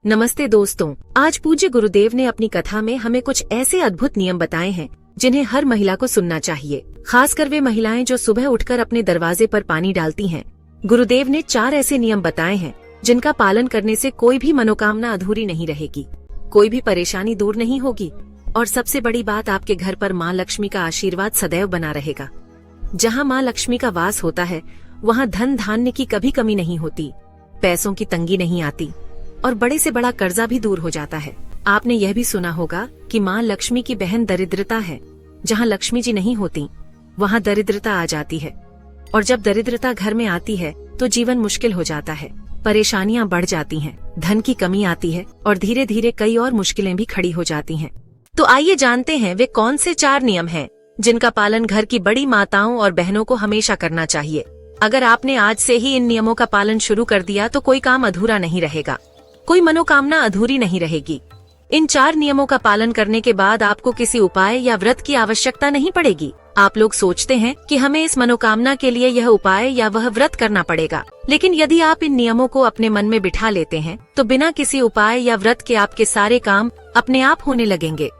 नमस्ते दोस्तों, आज पूज्य गुरुदेव ने अपनी कथा में हमें कुछ ऐसे अद्भुत नियम बताए हैं जिन्हें हर महिला को सुनना चाहिए, खासकर वे महिलाएं जो सुबह उठकर अपने दरवाजे पर पानी डालती हैं। गुरुदेव ने 4 ऐसे नियम बताए हैं जिनका पालन करने से कोई भी मनोकामना अधूरी नहीं रहेगी, कोई भी परेशानी दूर नहीं होगी और सबसे बड़ी बात, आपके घर पर माँ लक्ष्मी का आशीर्वाद सदैव बना रहेगा। जहाँ माँ लक्ष्मी का वास होता है वहाँ धन धान्य की कभी कमी नहीं होती, पैसों की तंगी नहीं आती और बड़े से बड़ा कर्जा भी दूर हो जाता है। आपने यह भी सुना होगा कि माँ लक्ष्मी की बहन दरिद्रता है। जहाँ लक्ष्मी जी नहीं होती वहाँ दरिद्रता आ जाती है और जब दरिद्रता घर में आती है तो जीवन मुश्किल हो जाता है, परेशानियाँ बढ़ जाती हैं, धन की कमी आती है और धीरे धीरे कई और मुश्किलें भी खड़ी हो जाती हैं। तो आइए जानते हैं वे कौन से 4 नियम हैं जिनका पालन घर की बड़ी माताओं और बहनों को हमेशा करना चाहिए। अगर आपने आज से ही इन नियमों का पालन शुरू कर दिया तो कोई काम अधूरा नहीं रहेगा, कोई मनोकामना अधूरी नहीं रहेगी। इन 4 नियमों का पालन करने के बाद आपको किसी उपाय या व्रत की आवश्यकता नहीं पड़ेगी। आप लोग सोचते हैं कि हमें इस मनोकामना के लिए यह उपाय या वह व्रत करना पड़ेगा, लेकिन यदि आप इन नियमों को अपने मन में बिठा लेते हैं तो बिना किसी उपाय या व्रत के आपके सारे काम अपने आप होने लगेंगे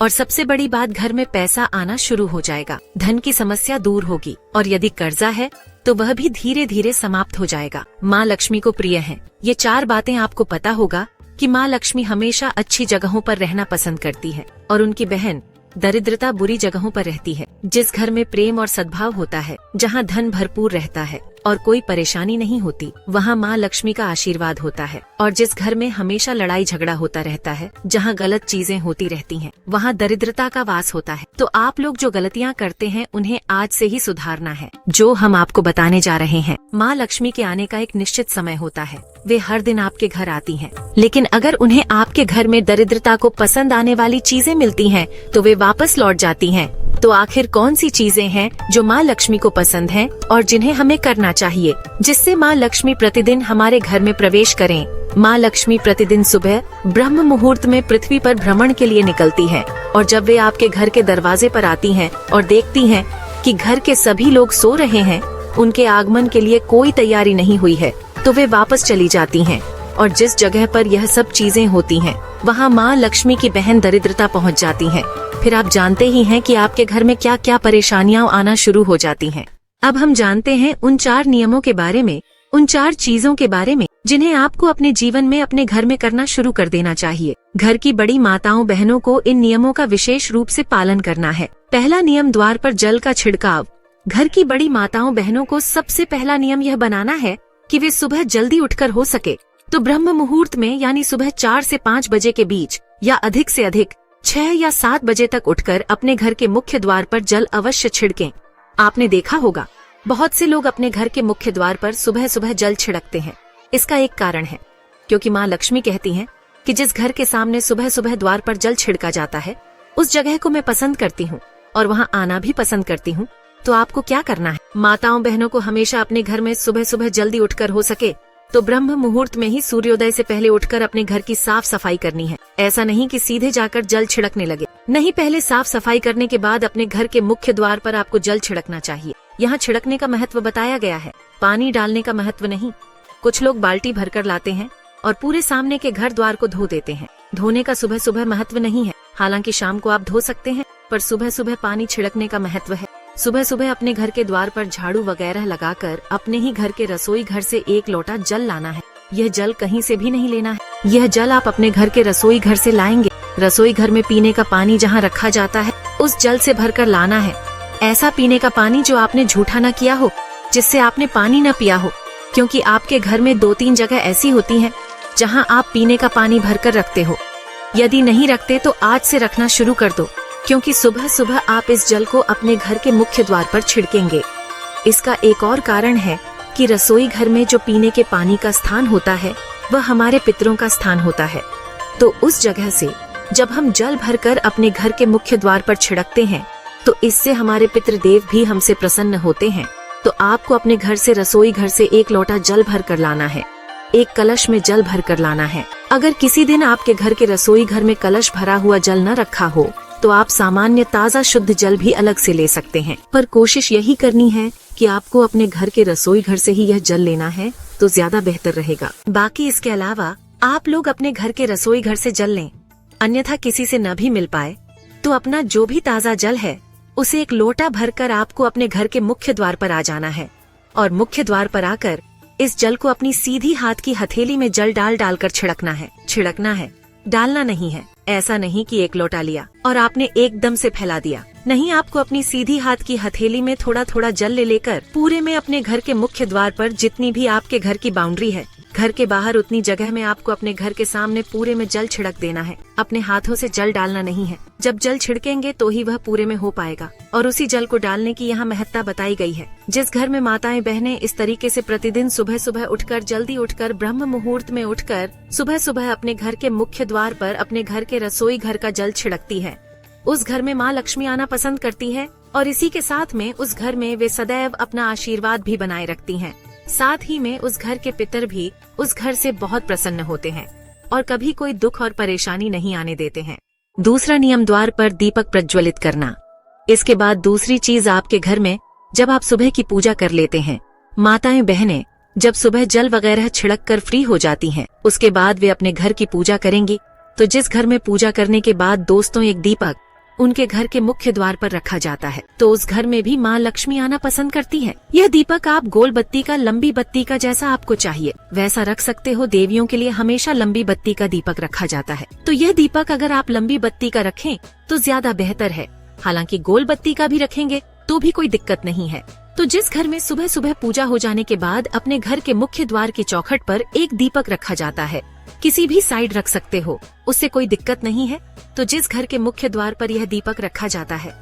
और सबसे बड़ी बात, घर में पैसा आना शुरू हो जाएगा, धन की समस्या दूर होगी और यदि कर्जा है तो वह भी धीरे धीरे समाप्त हो जाएगा। माँ लक्ष्मी को प्रिय हैं। ये 4 बातें आपको पता होगा कि माँ लक्ष्मी हमेशा अच्छी जगहों पर रहना पसंद करती है और उनकी बहन दरिद्रता बुरी जगहों पर रहती है। जिस घर में प्रेम और सद्भाव होता है, जहाँ धन भरपूर रहता है और कोई परेशानी नहीं होती, वहाँ माँ लक्ष्मी का आशीर्वाद होता है। और जिस घर में हमेशा लड़ाई झगड़ा होता रहता है, जहाँ गलत चीजें होती रहती हैं, वहाँ दरिद्रता का वास होता है। तो आप लोग जो गलतियाँ करते हैं उन्हें आज से ही सुधारना है। जो हम आपको बताने जा रहे हैं, माँ लक्ष्मी के आने का एक निश्चित समय होता है। वे हर दिन आपके घर आती हैं, लेकिन अगर उन्हें आपके घर में दरिद्रता को पसंद आने वाली चीजें मिलती हैं, तो वे वापस लौट जाती हैं। तो आखिर कौन सी चीजें हैं जो माँ लक्ष्मी को पसंद हैं और जिन्हें हमें करना चाहिए, जिससे माँ लक्ष्मी प्रतिदिन हमारे घर में प्रवेश करें। माँ लक्ष्मी प्रतिदिन सुबह ब्रह्म मुहूर्त में पृथ्वी पर भ्रमण के लिए निकलती हैं और जब वे आपके घर के दरवाजे पर आती हैं और देखती हैं कि घर के सभी लोग सो रहे हैं, उनके आगमन के लिए कोई तैयारी नहीं हुई है, तो वे वापस चली जाती हैं। और जिस जगह पर यह सब चीजें होती हैं, वहाँ माँ लक्ष्मी की बहन दरिद्रता पहुँच जाती हैं। फिर आप जानते ही हैं कि आपके घर में क्या क्या परेशानियां आना शुरू हो जाती हैं। अब हम जानते हैं उन 4 नियमों के बारे में, उन 4 चीजों के बारे में जिन्हें आपको अपने जीवन में अपने घर में करना शुरू कर देना चाहिए। घर की बड़ी माताओं बहनों को इन नियमों का विशेष रूप से पालन करना है। पहला नियम, द्वार पर जल का छिड़काव। घर की बड़ी माताओं बहनों को सबसे पहला नियम यह बनाना है कि वे सुबह जल्दी उठकर हो सके तो ब्रह्म मुहूर्त में, यानी सुबह 4 से 5 बजे के बीच या अधिक से अधिक 6 या 7 बजे तक उठकर अपने घर के मुख्य द्वार पर जल अवश्य छिड़कें। आपने देखा होगा बहुत से लोग अपने घर के मुख्य द्वार पर सुबह सुबह जल छिड़कते हैं। इसका एक कारण है क्योंकि माँ लक्ष्मी कहती हैं कि जिस घर के सामने सुबह सुबह द्वार पर जल छिड़का जाता है, उस जगह को मैं पसंद करती हूँ और वहाँ आना भी पसंद करती हूँ। तो आपको क्या करना है, माताओं बहनों को हमेशा अपने घर में सुबह सुबह जल्दी उठकर हो सके तो ब्रह्म मुहूर्त में ही सूर्योदय से पहले उठकर अपने घर की साफ सफाई करनी है। ऐसा नहीं कि सीधे जाकर जल छिड़कने लगे, नहीं, पहले साफ सफाई करने के बाद अपने घर के मुख्य द्वार पर आपको जल छिड़कना चाहिए। यहाँ छिड़कने का महत्व बताया गया है, पानी डालने का महत्व नहीं। कुछ लोग बाल्टी भरकर लाते हैं और पूरे सामने के घर द्वार को धो देते हैं। धोने का सुबह सुबह महत्व नहीं है, हालांकि शाम को आप धो सकते हैं, पर सुबह सुबह पानी छिड़कने का महत्व है। सुबह सुबह अपने घर के द्वार पर झाड़ू वगैरह लगाकर अपने ही घर के रसोई घर से 1 लोटा जल लाना है। यह जल कहीं से भी नहीं लेना है, यह जल आप अपने घर के रसोई घर से लाएंगे। रसोई घर में पीने का पानी जहाँ रखा जाता है, उस जल से भरकर लाना है। ऐसा पीने का पानी जो आपने झूठा न किया हो, जिससे आपने पानी न पिया हो, क्योंकि आपके घर में 2-3 जगह ऐसी होती हैं जहाँ आप पीने का पानी भरकर रखते हो। यदि नहीं रखते तो आज से रखना शुरू कर दो, क्योंकि सुबह सुबह आप इस जल को अपने घर के मुख्य द्वार पर छिड़केंगे। इसका एक और कारण है कि रसोई घर में जो पीने के पानी का स्थान होता है, वह हमारे पितरों का स्थान होता है। तो उस जगह से जब हम जल भरकर अपने घर के मुख्य द्वार पर छिड़कते हैं, तो इससे हमारे पितृदेव भी हमसे प्रसन्न होते हैं। तो आपको अपने घर से, रसोई घर से 1 लोटा जल भर कर लाना है, 1 कलश में जल भर कर लाना है। अगर किसी दिन आपके घर के रसोई घर में कलश भरा हुआ जल न रखा हो, तो आप सामान्य ताज़ा शुद्ध जल भी अलग से ले सकते हैं, पर कोशिश यही करनी है कि आपको अपने घर के रसोई घर से ही यह जल लेना है, तो ज्यादा बेहतर रहेगा। बाकी इसके अलावा आप लोग अपने घर के रसोई घर से जल लें, अन्यथा किसी से न भी मिल पाए तो अपना जो भी ताज़ा जल है उसे एक लोटा भरकर आपको अपने घर के मुख्य द्वार पर आ जाना है और मुख्य द्वार पर आकर इस जल को अपनी सीधी हाथ की हथेली में जल डालकर छिड़कना है, डालना नहीं है। ऐसा नहीं कि एक लोटा लिया और आपने एकदम से फैला दिया, नहीं, आपको अपनी सीधी हाथ की हथेली में थोड़ा थोड़ा जल लेकर पूरे में अपने घर के मुख्य द्वार पर जितनी भी आपके घर की बाउंड्री है, घर के बाहर उतनी जगह में आपको अपने घर के सामने पूरे में जल छिड़क देना है। अपने हाथों से जल डालना नहीं है। जब जल छिड़केंगे तो ही वह पूरे में हो पाएगा। और उसी जल को डालने की यहाँ महत्ता बताई गई है। जिस घर में माताएं बहनें इस तरीके से प्रतिदिन सुबह सुबह उठकर, जल्दी उठकर, ब्रह्म मुहूर्त में उठकर सुबह सुबह अपने घर के मुख्य द्वार पर अपने घर के रसोई घर का जल छिड़कती है, उस घर में माँ लक्ष्मी आना पसंद करती है और इसी के साथ में उस घर में वे सदैव अपना आशीर्वाद भी बनाए रखती हैं। साथ ही में उस घर के पितर भी उस घर से बहुत प्रसन्न होते हैं और कभी कोई दुख और परेशानी नहीं आने देते हैं। दूसरा नियम, द्वार पर दीपक प्रज्वलित करना। इसके बाद दूसरी चीज, आपके घर में जब आप सुबह की पूजा कर लेते हैं, माताएं बहनें जब सुबह जल वगैरह छिड़क कर फ्री हो जाती हैं, उसके बाद वे अपने घर की पूजा करेंगी। तो जिस घर में पूजा करने के बाद दोस्तों एक दीपक उनके घर के मुख्य द्वार पर रखा जाता है, तो उस घर में भी माँ लक्ष्मी आना पसंद करती है। यह दीपक आप गोल बत्ती का, लंबी बत्ती का, जैसा आपको चाहिए वैसा रख सकते हो। देवियों के लिए हमेशा लंबी बत्ती का दीपक रखा जाता है, तो यह दीपक अगर आप लंबी बत्ती का रखें तो ज्यादा बेहतर है। हालांकि गोल बत्ती का भी रखेंगे तो भी कोई दिक्कत नहीं है। तो जिस घर में सुबह सुबह पूजा हो जाने के बाद अपने घर के मुख्य द्वार की चौखट पर एक दीपक रखा जाता है, किसी भी साइड रख सकते हो, उससे कोई दिक्कत नहीं है। तो जिस घर के मुख्य द्वार पर यह दीपक रखा जाता है,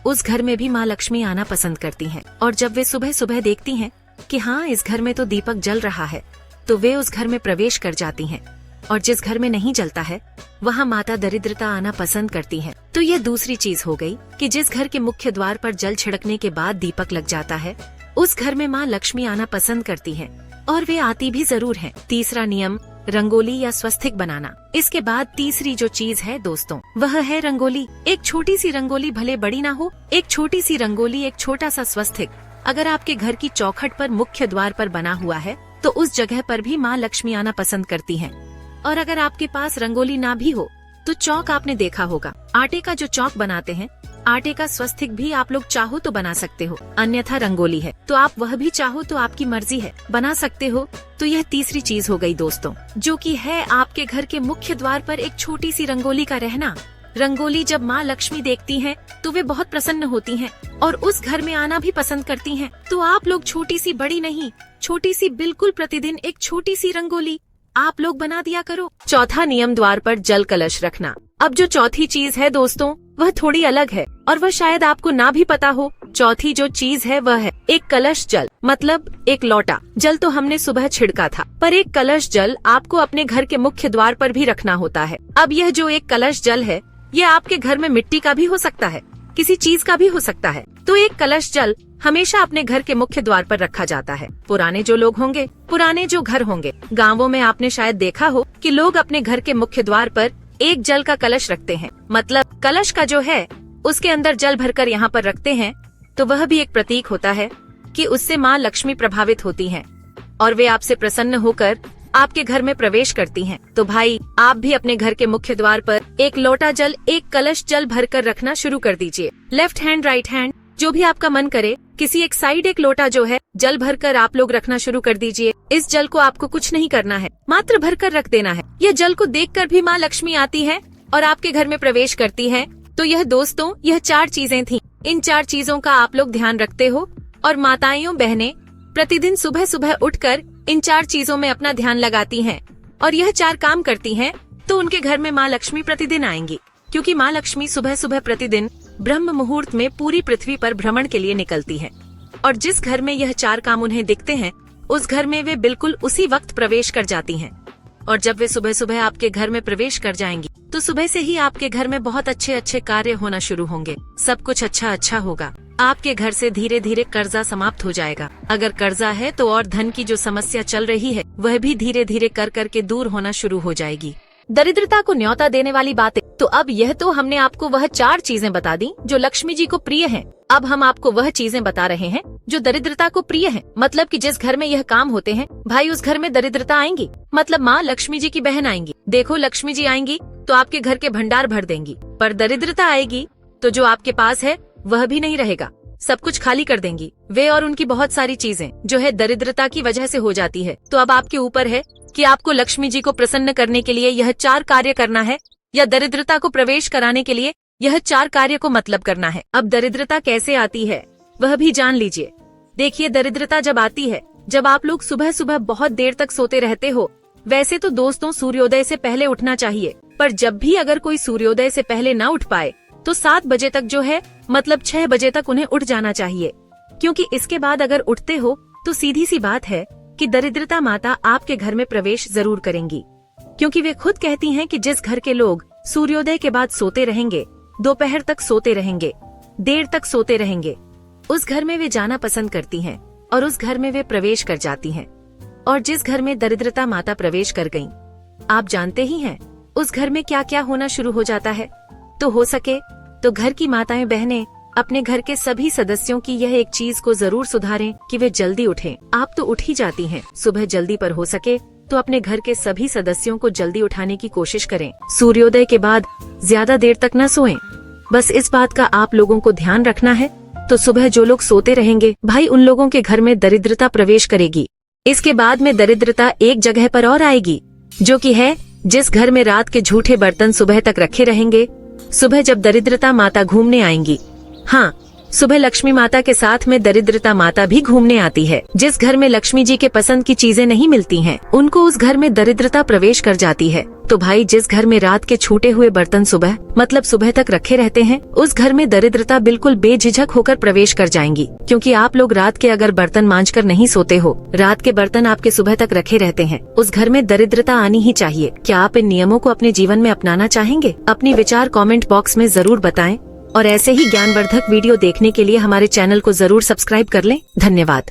उस घर में भी माँ लक्ष्मी आना पसंद करती हैं। और जब वे सुबह सुबह देखती हैं कि हाँ, इस घर में तो दीपक जल रहा है, तो वे उस घर में प्रवेश कर जाती हैं। और जिस घर में नहीं जलता है वहाँ माता दरिद्रता आना पसंद करती है। तो यह दूसरी चीज हो गई कि जिस घर के मुख्य द्वार पर जल छिड़कने के बाद दीपक लग जाता है, उस घर में माँ लक्ष्मी आना पसंद करती है और वे आती भी जरूर है। तीसरा नियम, रंगोली या स्वस्तिक बनाना। इसके बाद तीसरी जो चीज है दोस्तों, वह है रंगोली। एक छोटी सी रंगोली, भले बड़ी ना हो, एक छोटी सी रंगोली, एक छोटा सा स्वस्तिक अगर आपके घर की चौखट पर मुख्य द्वार पर बना हुआ है तो उस जगह पर भी माँ लक्ष्मी आना पसंद करती हैं। और अगर आपके पास रंगोली ना भी हो तो चौक आपने देखा होगा, आटे का जो चौक बनाते हैं, आटे का स्वस्तिक भी आप लोग चाहो तो बना सकते हो। अन्यथा रंगोली है तो आप वह भी चाहो तो आपकी मर्जी है, बना सकते हो। तो यह तीसरी चीज हो गई दोस्तों, जो कि है आपके घर के मुख्य द्वार पर एक छोटी सी रंगोली का रहना। रंगोली जब माँ लक्ष्मी देखती हैं तो वे बहुत प्रसन्न होती हैं और उस घर में आना भी पसंद करती हैं। तो आप लोग छोटी सी, बड़ी नहीं, छोटी सी, बिल्कुल प्रतिदिन एक छोटी सी रंगोली आप लोग बना दिया करो। चौथा नियम, द्वार पर जल कलश रखना। अब जो चौथी चीज है दोस्तों, वह थोड़ी अलग है और वह शायद आपको ना भी पता हो। चौथी जो चीज है वह है एक कलश जल, मतलब एक लोटा जल तो हमने सुबह छिड़का था, पर एक कलश जल आपको अपने घर के मुख्य द्वार पर भी रखना होता है। अब यह जो एक कलश जल है, यह आपके घर में मिट्टी का भी हो सकता है, किसी चीज का भी हो सकता है। तो एक कलश जल हमेशा अपने घर के मुख्य द्वार पर रखा जाता है। पुराने जो लोग होंगे, पुराने जो घर होंगे, गाँवों में आपने शायद देखा हो कि लोग अपने घर के मुख्य द्वार पर एक जल का कलश रखते हैं, मतलब कलश का जो है उसके अंदर जल भरकर यहाँ पर रखते हैं। तो वह भी एक प्रतीक होता है कि उससे माँ लक्ष्मी प्रभावित होती हैं और वे आपसे प्रसन्न होकर आपके घर में प्रवेश करती हैं। तो भाई, आप भी अपने घर के मुख्य द्वार पर एक लोटा जल, एक कलश जल भरकर रखना शुरू कर दीजिए। लेफ्ट हैंड, राइट हैंड, जो भी आपका मन करे, किसी एक साइड एक लोटा जो है जल भरकर आप लोग रखना शुरू कर दीजिए। इस जल को आपको कुछ नहीं करना है, मात्र भरकर रख देना है। यह जल को देखकर भी माँ लक्ष्मी आती है और आपके घर में प्रवेश करती है। तो यह दोस्तों, यह 4 चीजें थीं। इन 4 चीजों का आप लोग ध्यान रखते हो और माताएं बहनें प्रतिदिन सुबह सुबह उठकर इन 4 चीजों में अपना ध्यान लगाती हैं और यह 4 काम करती हैं, तो उनके घर में माँ लक्ष्मी प्रतिदिन आएंगी। क्योंकि माँ लक्ष्मी सुबह सुबह प्रतिदिन ब्रह्म मुहूर्त में पूरी पृथ्वी पर भ्रमण के लिए निकलती है और जिस घर में यह 4 काम उन्हें दिखते हैं, उस घर में वे बिल्कुल उसी वक्त प्रवेश कर जाती हैं। और जब वे सुबह सुबह आपके घर में प्रवेश कर जाएंगी तो सुबह से ही आपके घर में बहुत अच्छे अच्छे कार्य होना शुरू होंगे। सब कुछ अच्छा होगा। आपके घर से धीरे धीरे कर्जा समाप्त हो जाएगा। अगर कर्जा है तो और धन की जो समस्या चल रही है वह भी धीरे धीरे कर करके दूर होना शुरू हो जाएगी। दरिद्रता को न्योता देने वाली बातें तो अब यह तो हमने आपको वह 4 चीजें बता दी जो लक्ष्मी जी को प्रिय हैं। अब हम आपको वह चीजें बता रहे हैं जो दरिद्रता को प्रिय हैं। मतलब कि जिस घर में यह काम होते हैं भाई उस घर में दरिद्रता आएंगी। मतलब माँ लक्ष्मी जी की बहन आएंगी। देखो लक्ष्मी जी आएंगी तो आपके घर के भंडार भर देंगी, पर दरिद्रता आएगी तो जो आपके पास है वह भी नहीं रहेगा, सब कुछ खाली कर देंगी वे और उनकी बहुत सारी चीजें जो है दरिद्रता की वजह से हो जाती है। तो अब आपके ऊपर है कि आपको लक्ष्मी जी को प्रसन्न करने के लिए यह 4 कार्य करना है या दरिद्रता को प्रवेश कराने के लिए यह 4 कार्य को मतलब करना है। अब दरिद्रता कैसे आती है वह भी जान लीजिए। देखिए दरिद्रता जब आती है जब आप लोग सुबह सुबह बहुत देर तक सोते रहते हो। वैसे तो दोस्तों सूर्योदय से पहले उठना चाहिए, पर जब भी अगर कोई सूर्योदय से पहले ना उठ पाए तो 7 बजे तक जो है मतलब 6 बजे तक उन्हें उठ जाना चाहिए, क्योंकि इसके बाद अगर उठते हो तो सीधी सी बात है कि दरिद्रता माता आपके घर में प्रवेश जरूर करेंगी। क्योंकि वे खुद कहती हैं कि जिस घर के लोग सूर्योदय के बाद सोते रहेंगे, दोपहर तक सोते रहेंगे, देर तक सोते रहेंगे, उस घर में वे जाना पसंद करती हैं और उस घर में वे प्रवेश कर जाती हैं। और जिस घर में दरिद्रता माता प्रवेश कर गईं, आप जानते ही हैं उस घर में क्या क्या होना शुरू हो जाता है। तो हो सके तो घर की माताएं बहनें अपने घर के सभी सदस्यों की यह एक चीज को जरूर सुधारें कि वे जल्दी उठें। आप तो उठ ही जाती हैं सुबह जल्दी, पर हो सके तो अपने घर के सभी सदस्यों को जल्दी उठाने की कोशिश करें। सूर्योदय के बाद ज्यादा देर तक न सोएं। बस इस बात का आप लोगों को ध्यान रखना है। तो सुबह जो लोग सोते रहेंगे भाई उन लोगों के घर में दरिद्रता प्रवेश करेगी। इसके बाद में दरिद्रता एक जगह पर और आएगी, जो कि है जिस घर में रात के झूठे बर्तन सुबह तक रखे रहेंगे। सुबह जब दरिद्रता माता घूमने आएंगी, हाँ सुबह लक्ष्मी माता के साथ में दरिद्रता माता भी घूमने आती है। जिस घर में लक्ष्मी जी के पसंद की चीजें नहीं मिलती हैं, उनको उस घर में दरिद्रता प्रवेश कर जाती है। तो भाई जिस घर में रात के छूटे हुए बर्तन सुबह मतलब सुबह तक रखे रहते हैं, उस घर में दरिद्रता बिल्कुल बेझिझक होकर प्रवेश कर जाएंगी। क्योंकि आप लोग रात के अगर बर्तन मांजकर नहीं सोते हो, रात के बर्तन आपके सुबह तक रखे रहते हैं, उस घर में दरिद्रता आनी ही चाहिए। क्या आप इन नियमों को अपने जीवन में अपनाना चाहेंगे? अपनी विचार कमेंट बॉक्स में जरूर बताएं और ऐसे ही ज्ञानवर्धक वीडियो देखने के लिए हमारे चैनल को जरूर सब्सक्राइब कर लें। धन्यवाद।